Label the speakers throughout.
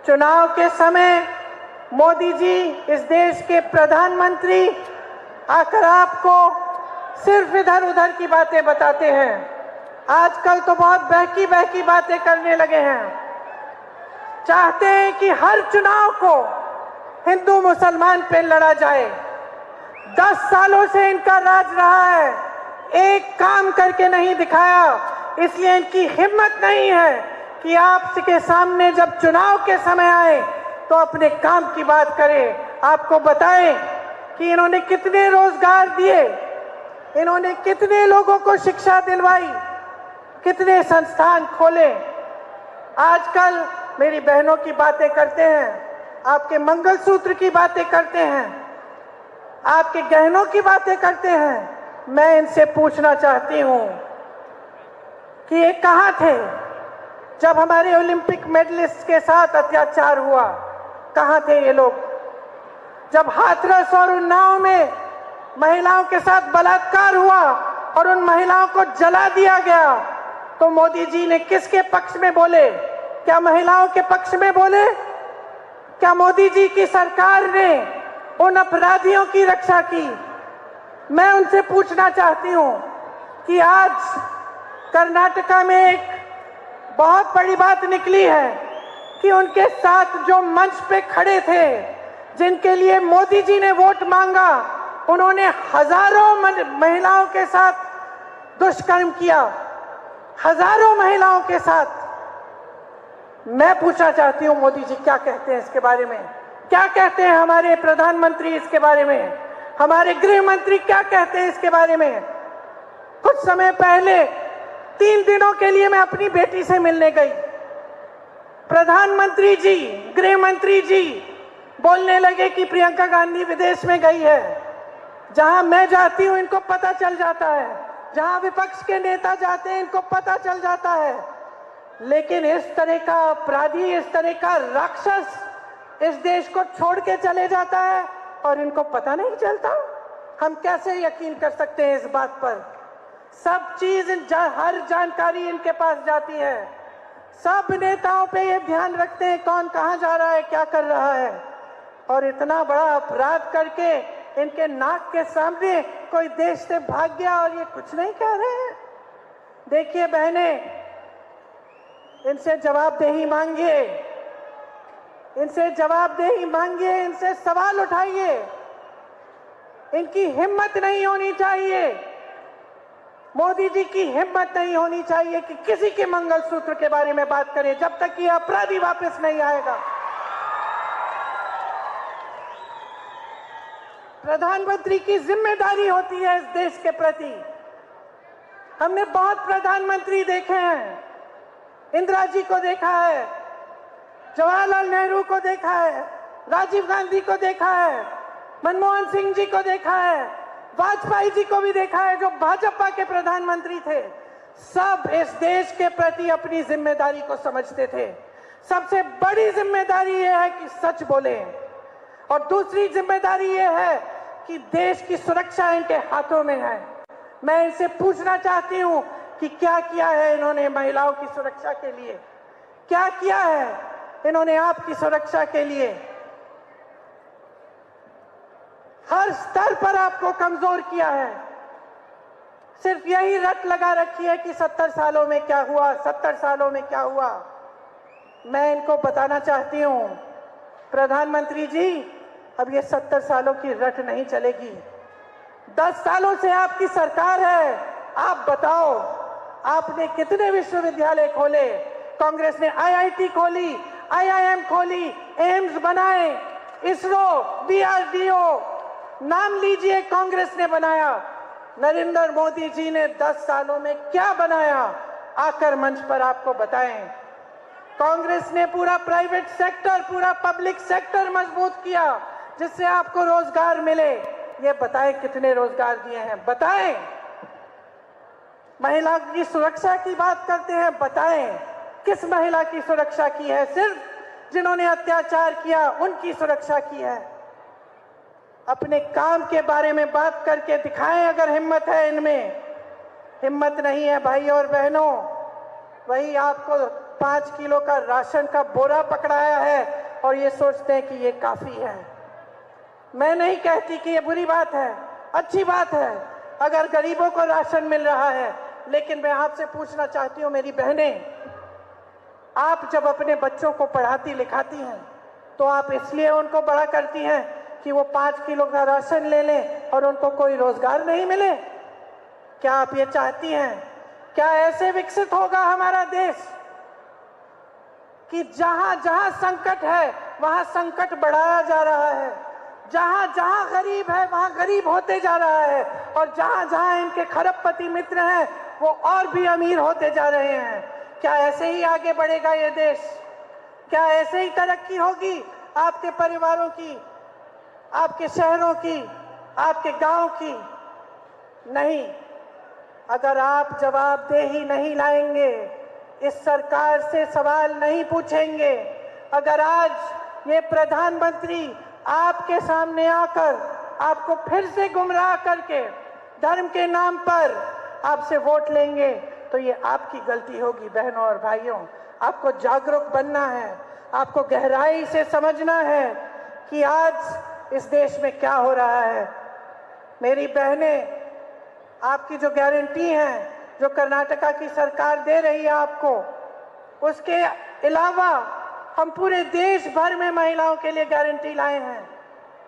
Speaker 1: चुनाव के समय मोदी जी इस देश के प्रधानमंत्री आकर आपको सिर्फ इधर उधर की बातें बताते हैं। आजकल तो बहुत बहकी बहकी बातें करने लगे हैं। चाहते हैं कि हर चुनाव को हिंदू मुसलमान पे लड़ा जाए। 10 सालों से इनका राज रहा है, एक काम करके नहीं दिखाया, इसलिए इनकी हिम्मत नहीं है कि आपके सामने जब चुनाव के समय आए तो अपने काम की बात करें, आपको बताएं कि इन्होंने कितने रोजगार दिए, इन्होंने कितने लोगों को शिक्षा दिलवाई, कितने संस्थान खोले। आजकल मेरी बहनों की बातें करते हैं, आपके मंगलसूत्र की बातें करते हैं, आपके गहनों की बातें करते हैं। मैं इनसे पूछना चाहती हूं कि ये कहां थे जब हमारे ओलंपिक मेडलिस्ट के साथ अत्याचार हुआ? कहां थे ये लोग? जब हाथरस और उन्नाव में महिलाओं के साथ बलात्कार हुआ और उन महिलाओं को जला दिया गया, तो मोदी जी ने किसके पक्ष में बोले? क्या महिलाओं के पक्ष में बोले? क्या मोदी जी की सरकार ने उन अपराधियों की रक्षा की? मैं उनसे पूछना चाहती हूं कि आज कर्नाटका में एक बहुत बड़ी बात निकली है कि उनके साथ जो मंच पे खड़े थे, जिनके लिए मोदी जी ने वोट मांगा, उन्होंने हजारों महिलाओं के साथ दुष्कर्म किया, हजारों महिलाओं के साथ। मैं पूछना चाहती हूं मोदी जी क्या कहते हैं इसके बारे में? क्या कहते हैं हमारे प्रधानमंत्री इसके बारे में? हमारे गृह मंत्री क्या कहते हैं इसके बारे में? कुछ समय पहले 3 दिनों के लिए मैं अपनी बेटी से मिलने गई। प्रधानमंत्री जी, गृह मंत्री जी बोलने लगे कि प्रियंका गांधी विदेश में गई है। जहां मैं जाती हूं इनको पता चल जाता है, जहां विपक्ष के नेता जाते हैं इनको पता चल जाता है। लेकिन इस तरह का अपराधी, इस तरह का राक्षस इस देश को छोड़ के चले जाता है और इनको पता नहीं चलता। हम कैसे यकीन कर सकते हैं इस बात पर? सब चीज, हर जानकारी इनके पास जाती है। सब नेताओं पे ये ध्यान रखते हैं कौन कहां जा रहा है, क्या कर रहा है। और इतना बड़ा अपराध करके इनके नाक के सामने कोई देश से भाग गया और ये कुछ नहीं कह रहे हैं। देखिए बहने, इनसे जवाबदेही मांगिए, इनसे जवाबदेही मांगिए, इनसे सवाल उठाइए। इनकी हिम्मत नहीं होनी चाहिए, मोदी जी की हिम्मत नहीं होनी चाहिए कि किसी के मंगलसूत्र के बारे में बात करें जब तक ये अपराधी वापस नहीं आएगा। प्रधानमंत्री की जिम्मेदारी होती है इस देश के प्रति। हमने बहुत प्रधानमंत्री देखे हैं, इंदिरा जी को देखा है, जवाहरलाल नेहरू को देखा है, राजीव गांधी को देखा है, मनमोहन सिंह जी को देखा है, वाजपेयी जी को भी देखा है जो भाजपा के प्रधानमंत्री थे। सब इस देश के प्रति अपनी जिम्मेदारी को समझते थे। सबसे बड़ी जिम्मेदारी यह है कि सच बोले, और दूसरी जिम्मेदारी यह है कि देश की सुरक्षा इनके हाथों में है। मैं इनसे पूछना चाहती हूं कि क्या किया है इन्होंने महिलाओं की सुरक्षा के लिए? क्या किया है इन्होंने आपकी सुरक्षा के लिए? हर स्तर पर आपको कमजोर किया है। सिर्फ यही रट लगा रखी है कि 70 सालों में क्या हुआ, 70 सालों में क्या हुआ। मैं इनको बताना चाहती हूं, प्रधानमंत्री जी, अब ये 70 सालों की रट नहीं चलेगी। 10 सालों से आपकी सरकार है। आप बताओ, आपने कितने विश्वविद्यालय खोले? कांग्रेस ने आईआईटी खोली, आईआईएम खोली, एम्स बनाए, इसरो, डीआरडीओ, नाम लीजिए, कांग्रेस ने बनाया। नरेंद्र मोदी जी ने 10 सालों में क्या बनाया? आकर मंच पर आपको बताएं। कांग्रेस ने पूरा प्राइवेट सेक्टर, पूरा पब्लिक सेक्टर मजबूत किया जिससे आपको रोजगार मिले। ये बताएं कितने रोजगार दिए हैं, बताएं। महिला की सुरक्षा की बात करते हैं, बताएं किस महिला की सुरक्षा की है? सिर्फ जिन्होंने अत्याचार किया उनकी सुरक्षा की है। अपने काम के बारे में बात करके दिखाएं अगर हिम्मत है इनमें। हिम्मत नहीं है भाई और बहनों, वही आपको 5 किलो का राशन का बोरा पकड़ाया है और ये सोचते हैं कि ये काफी है। मैं नहीं कहती कि ये बुरी बात है, अच्छी बात है अगर गरीबों को राशन मिल रहा है, लेकिन मैं आपसे पूछना चाहती हूँ मेरी बहनें, आप जब अपने बच्चों को पढ़ाती लिखाती हैं तो आप इसलिए उनको बड़ा करती हैं कि वो 5 किलो का राशन ले लें और उनको कोई रोजगार नहीं मिले? क्या आप ये चाहती हैं? क्या ऐसे विकसित होगा हमारा देश कि जहां जहां संकट है वहां संकट बढ़ाया जा रहा है, जहां जहां गरीब है वहां गरीब होते जा रहा है, और जहां जहां इनके खरबपति मित्र हैं वो और भी अमीर होते जा रहे हैं? क्या ऐसे ही आगे बढ़ेगा ये देश? क्या ऐसे ही तरक्की होगी आपके परिवारों की, आपके शहरों की, आपके गांव की? नहीं। अगर आप जवाबदेही नहीं लाएंगे, इस सरकार से सवाल नहीं पूछेंगे, अगर आज ये प्रधानमंत्री आपके सामने आकर आपको फिर से गुमराह करके धर्म के नाम पर आपसे वोट लेंगे तो ये आपकी गलती होगी। बहनों और भाइयों, आपको जागरूक बनना है, आपको गहराई से समझना है कि आज इस देश में क्या हो रहा है। मेरी बहनें, आपकी जो गारंटी है जो कर्नाटका की सरकार दे रही है आपको, उसके अलावा हम पूरे देश भर में महिलाओं के लिए गारंटी लाए हैं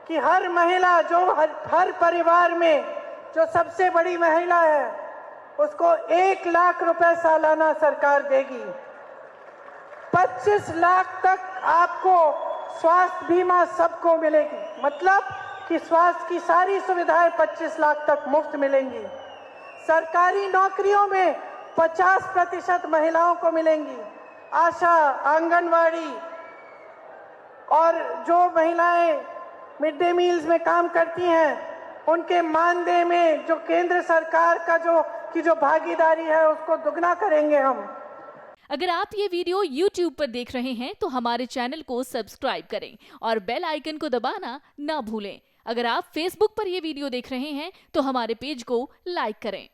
Speaker 1: कि हर महिला, जो हर परिवार में जो सबसे बड़ी महिला है उसको 1 लाख रुपए सालाना सरकार देगी। 25 लाख तक आपको स्वास्थ्य बीमा सबको मिलेगी, मतलब कि स्वास्थ्य की सारी सुविधाएं 25 लाख तक मुफ्त मिलेंगी। सरकारी नौकरियों में 50% महिलाओं को मिलेंगी। आशा, आंगनवाड़ी और जो महिलाएं मिड डे मील्स में काम करती हैं उनके मानदेय में जो केंद्र सरकार का जो भागीदारी है उसको दुगना करेंगे हम।
Speaker 2: अगर आप ये वीडियो YouTube पर देख रहे हैं तो हमारे चैनल को सब्सक्राइब करें और बेल आइकन को दबाना ना भूलें। अगर आप Facebook पर ये वीडियो देख रहे हैं तो हमारे पेज को लाइक करें।